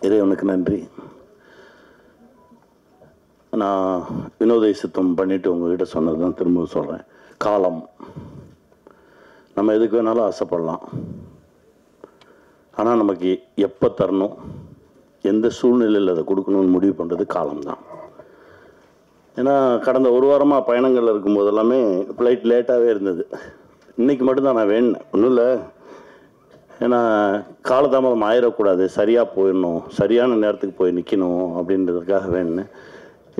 இறைவனுக்கு நன்றி. நான் வினோதை சித்தம் பண்ணிவிட்டு உங்ககிட்ட சொன்னது தான் திரும்ப சொல்கிறேன். காலம், நம்ம எதுக்கு வேணாலும் ஆசைப்படலாம். ஆனால் நமக்கு எப்போ தரணும், எந்த சூழ்நிலையில் அதை கொடுக்கணும்னு முடிவு பண்ணுறது காலம்தான். ஏன்னா கடந்த ஒரு வாரமாக பயணங்களில் இருக்கும்போது எல்லாமே ஃப்ளைட் லேட்டாகவே இருந்தது. இன்றைக்கி மட்டும்தான் நான் வேணுனேன், ஒன்றும் இல்லை. ஏன்னா காலதாமதம் ஆயிடக்கூடாது, சரியாக போயிடணும், சரியான நேரத்துக்கு போய் நிற்கணும் அப்படின்றதுக்காக வேணுனேன்.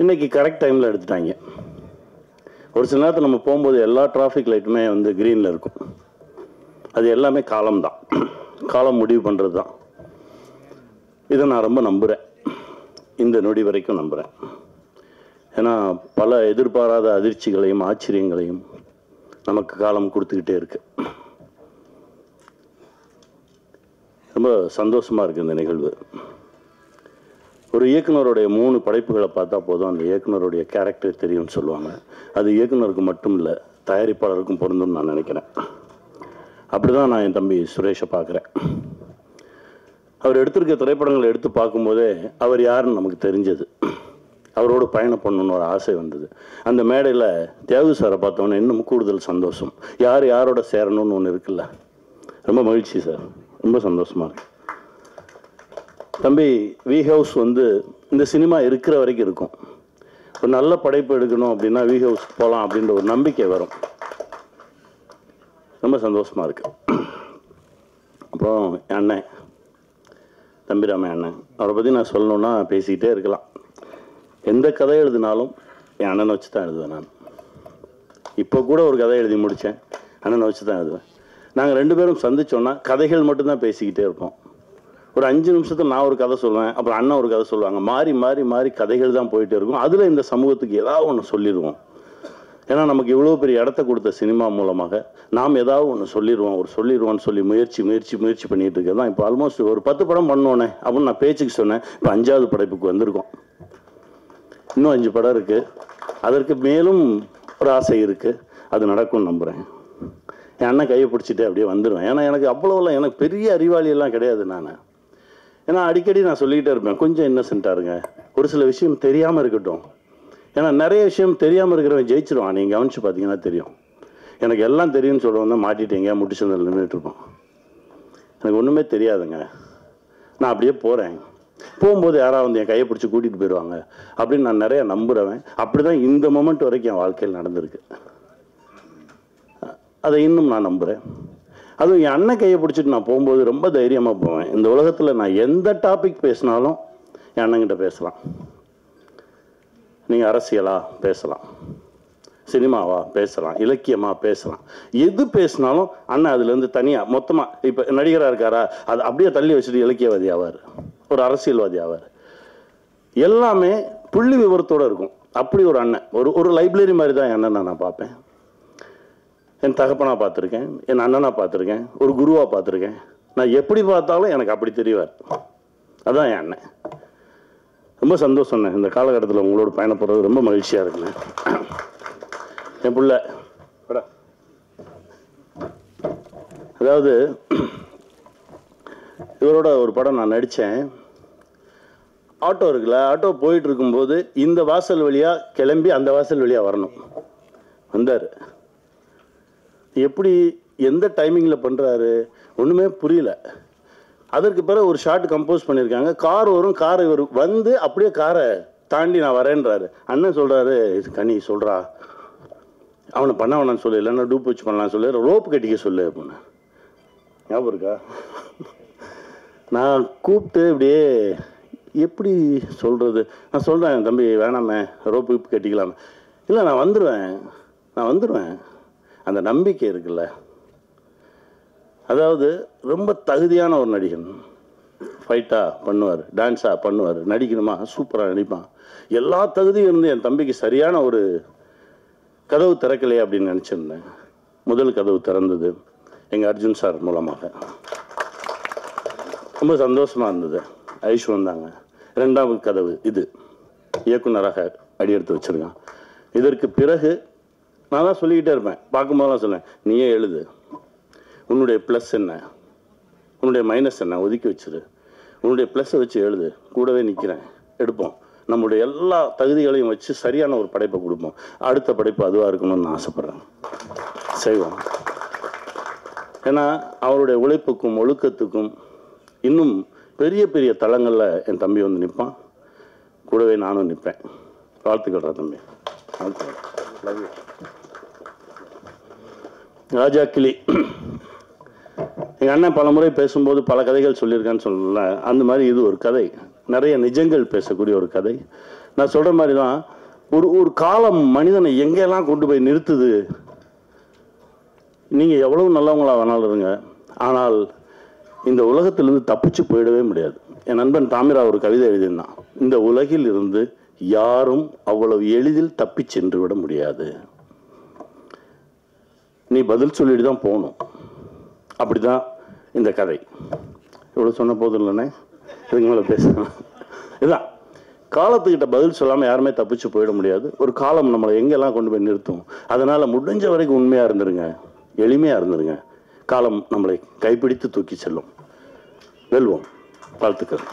இன்றைக்கி கரெக்ட் டைமில் எடுத்துட்டாங்க. ஒரு சில நேரத்தில் நம்ம போகும்போது எல்லா டிராஃபிக் லைட்டுமே வந்து க்ரீனில் இருக்கும். அது எல்லாமே காலம்தான், காலம் முடிவு பண்ணுறது தான். இதை நான் ரொம்ப நம்புகிறேன், இந்த நொடி வரைக்கும் நம்புகிறேன். ஏன்னா பல எதிர்பாராத அதிர்ச்சிகளையும் ஆச்சரியங்களையும் நமக்கு காலம் கொடுத்துக்கிட்டே இருக்கு. ரொம்ப சந்தோஷமாக இருக்குது இந்த நிகழ்வு. ஒரு இயக்குனருடைய 3 படைப்புகளை பார்த்தா போதும் அந்த இயக்குனருடைய கேரக்டர் தெரியும்னு சொல்லுவாங்க. அது இயக்குனருக்கு மட்டும் இல்லை, தயாரிப்பாளருக்கும் பொருந்தும்னு நான் நினைக்கிறேன். அப்படி தான் நான் என் தம்பி சுரேஷை பார்க்குறேன். அவர் எடுத்திருக்க திரைப்படங்களை எடுத்து பார்க்கும்போதே அவர் யாருன்னு நமக்கு தெரிஞ்சது. அவரோட பயணம் பண்ணணுன்னு ஒரு ஆசை வந்தது. அந்த மேடையில் தியாகு சாரை பார்த்தோன்னே இன்னும் கூடுதல் சந்தோஷம். யார் யாரோட சேரணும்னு ஒன்று இருக்குல்ல, ரொம்ப மகிழ்ச்சி சார், ரொம்ப சந்தோஷமாக இருக்கு. தம்பி, வி ஹவுஸ் வந்து இந்த சினிமா இருக்கிற வரைக்கும் இருக்கும். ஒரு நல்ல படைப்பு எடுக்கணும் அப்படின்னா வி ஹவுஸ் போகலாம் அப்படின்ற ஒரு நம்பிக்கை வரும். ரொம்ப சந்தோஷமாக இருக்கு. அப்புறம் என் அண்ணன் தம்பிராம அண்ணன், அவரை பற்றி நான் சொல்லணுன்னா பேசிக்கிட்டே இருக்கலாம். எந்த கதை எழுதினாலும் என் அண்ணனை வச்சு தான் எழுதுவேன். நான் இப்போ கூட ஒரு கதை எழுதி முடித்தேன், அண்ணனை வச்சு தான் எழுதுவேன். நாங்கள் 2 பேரும் சந்திச்சோன்னா கதைகள் மட்டும்தான் பேசிக்கிட்டே இருப்போம். ஒரு 5 நிமிஷத்தில் நான் ஒரு கதை சொல்லுவேன், அப்புறம் அண்ணன் ஒரு கதை சொல்லுவாங்க. மாறி மாறி மாறி கதைகள் தான் போயிட்டே இருக்கும். அதில் இந்த சமூகத்துக்கு ஏதாவது ஒன்று சொல்லிடுவோம். ஏன்னா நமக்கு இவ்வளோ பெரிய இடத்த கொடுத்த சினிமா மூலமாக நாம் ஏதாவது ஒன்று சொல்லிடுவோம்னு சொல்லி முயற்சி பண்ணிகிட்டு இருக்கிறது தான். இப்போ ஆல்மோஸ்ட் ஒரு 10 படம் பண்ணோன்னே அப்படின்னு நான் பேச்சுக்கு சொன்னேன். இப்போ 5வது படைப்புக்கு வந்திருக்கோம். இன்னும் 5 படம் இருக்குது. அதற்கு மேலும் ஒரு ஆசை இருக்குது. அது நடக்கும்னு நம்புகிறேன். என் அண்ணன் கையை பிடிச்சிட்டு அப்படியே வந்துடுவேன். ஏன்னா எனக்கு அவ்வளோலாம், எனக்கு பெரிய அறிவாளியெல்லாம் கிடையாது நான். ஏன்னா அடிக்கடி நான் சொல்லிக்கிட்டே இருப்பேன், கொஞ்சம் இன்னசென்ட்டாக இருங்க, ஒரு சில விஷயம் தெரியாமல் இருக்கட்டும். ஏன்னா நிறைய விஷயம் தெரியாமல் இருக்கிறவன் ஜெயிச்சிருவான். நீங்கள் கவனித்து பார்த்தீங்கன்னா தெரியும். எனக்கு எல்லாம் தெரியும்னு சொல்லுவோம் தான் மாட்டிட்டீங்க, முட்டிச்சந்தில் நின்றுட்டுருப்போம். எனக்கு ஒன்றுமே தெரியாதுங்க, நான் அப்படியே போகிறேன். போகும்போது யாராவது வந்து என் கையை பிடிச்சி கூட்டிகிட்டு போயிடுவாங்க அப்படின்னு நான் நிறையா நம்புகிறவன். அப்படி தான் இந்த மொமெண்ட் வரைக்கும் என் வாழ்க்கையில் நடந்திருக்கு. அதை இன்னும் நான் நம்புகிறேன். அதுவும் என் அண்ணன் கையை பிடிச்சிட்டு நான் போகும்போது ரொம்ப தைரியமாக போவேன். இந்த உலகத்தில் நான் எந்த டாபிக் பேசினாலும் என் அண்ணங்கிட்ட பேசலாம். நீங்கள் அரசியலா பேசலாம், சினிமாவா பேசலாம், இலக்கியமாக பேசலாம், எது பேசினாலும் அண்ணன் அதுலேருந்து தனியாக மொத்தமாக. இப்போ நடிகராக இருக்காரா, அது அப்படியே தள்ளி வச்சுட்டு இலக்கியவாதி ஆவார், ஒரு அரசியல்வாதி ஆவார். எல்லாமே புள்ளி விவரத்தோடு இருக்கும். அப்படி ஒரு அண்ணன், ஒரு லைப்ரரி மாதிரி தான் என் அண்ணனை நான் பார்ப்பேன். என் தகப்பனாக பார்த்துருக்கேன், என் அண்ணனாக பார்த்துருக்கேன், ஒரு குருவாக பார்த்துருக்கேன். நான் எப்படி பார்த்தாலும் எனக்கு அப்படி தெரிவார். அதுதான் என் அண்ணன். ரொம்ப சந்தோஷம். இந்த காலகட்டத்தில் உங்களோட பயணப்படுறது ரொம்ப மகிழ்ச்சியாக இருக்குங்க. என் பிள்ளை அதாவது இவரோட ஒரு படம் நான் நடித்தேன். ஆட்டோ இருக்குல்ல, ஆட்டோ போயிட்டு இருக்கும்போது இந்த வாசல் வழியாக கிளம்பி அந்த வாசல் வழியாக வரணும். வந்தார். எப்படி எந்த டைமிங்கில் பண்ணுறாரு ஒன்றுமே புரியல. அதற்கு பிறகு ஒரு ஷார்ட் கம்போஸ் பண்ணியிருக்காங்க. கார் வரும், கார் இவர் வந்து அப்படியே காரை தாண்டி நான் வரேன்றாரு. அண்ணன் சொல்கிறாரு, கனி சொல்கிறா, அவனை பண்ண வேணான்னு சொல்லு, இல்லைன்னா டூப் வச்சு பண்ணலான்னு சொல்லு, ரோப்பு கட்டிக்க சொல்லு அப்படின்னு. ஞாபகம் இருக்கா? நான் கூப்பிட்டு இப்படியே எப்படி சொல்கிறது, நான் சொல்கிறேன், தம்பி வேணாமே, ரோப்பு கட்டிக்கலாமே. இல்லை நான் வந்துடுவேன். அந்த நம்பிக்கை இருக்குல்ல, அதாவது ரொம்ப தகுதியான ஒரு நடிகன். ஃபைட்டாக பண்ணுவார், டான்ஸாக பண்ணுவார், நடிக்கணுமா சூப்பராக நடிப்பான். எல்லா தகுதியும் இருந்து என் தம்பிக்கு சரியான ஒரு கதவு திறக்கலையே அப்படின்னு நினச்சிருந்தேன். முதல் கதவு திறந்தது எங்கள் அர்ஜுன் சார் மூலமாக. ரொம்ப சந்தோஷமாக இருந்தது. ஐஷு வந்தாங்க. 2வது கதவு இது, இயக்குனராக அடியெடுத்து வச்சுருக்கான். இதற்கு பிறகு நான் தான் சொல்லிக்கிட்டே இருப்பேன், பார்க்கும்போதெல்லாம் சொல்லுவேன், நீயே எழுது, உன்னுடைய ப்ளஸ் என்ன, உன்னுடைய மைனஸ் என்ன ஒதுக்கி வச்சிரு, உன்னுடைய ப்ளஸ்ஸை வச்சு எழுது, கூடவே நிற்கிறேன், எடுப்போம். நம்முடைய எல்லா தகுதிகளையும் வச்சு சரியான ஒரு படைப்பை கொடுப்போம். அடுத்த படைப்பு அதுவாக இருக்கணும்னு நான் ஆசைப்பட்றேன். செய்வோம். ஏன்னா அவருடைய உழைப்புக்கும் ஒழுக்கத்துக்கும் இன்னும் பெரிய பெரிய தளங்களில் என் தம்பி வந்து நிற்பான். கூடவே நானும் நிற்பேன். வாழ்த்துக்கள்றா தம்பி. ராஜா கிளி எங்கள் அண்ணன் பல முறை பேசும்போது பல கதைகள் சொல்லியிருக்கான்னு சொல்லல. அந்த மாதிரி இது ஒரு கதை, நிறைய நிஜங்கள் பேசக்கூடிய ஒரு கதை. நான் சொல்கிற மாதிரி தான் ஒரு காலம் மனிதனை எங்கெல்லாம் கொண்டு போய் நிறுத்துது. நீங்கள் எவ்வளவு நல்லவங்களா வேணாலும் இருங்க, ஆனால் இந்த உலகத்திலிருந்து தப்பிச்சு போயிடவே முடியாது. என் நண்பன் தாமிரா ஒரு கவிதை எழுதினான், இந்த உலகில் இருந்து யாரும் அவ்வளவு எளிதில் தப்பி சென்று விட முடியாது, நீ பதில் சொல்லிட்டு தான் போகணும். அப்படிதான் இந்த கதை. இவ்வளோ சொன்ன போதும் இல்லைண்ணே, இதுக்கு மேலே பேசணும். இதுதான் காலத்துக்கிட்ட பதில் சொல்லாமல் யாருமே தப்பிச்சு போயிட முடியாது. ஒரு காலம் நம்மளை எங்கெல்லாம் கொண்டு போய் நிறுத்தும். அதனால் முடிஞ்ச வரைக்கும் உண்மையாக இருந்துருங்க, எளிமையாக இருந்துருங்க. காலம் நம்மளை கைப்பிடித்து தூக்கி செல்லும். வெல்வோம். வாழ்த்துக்கள்.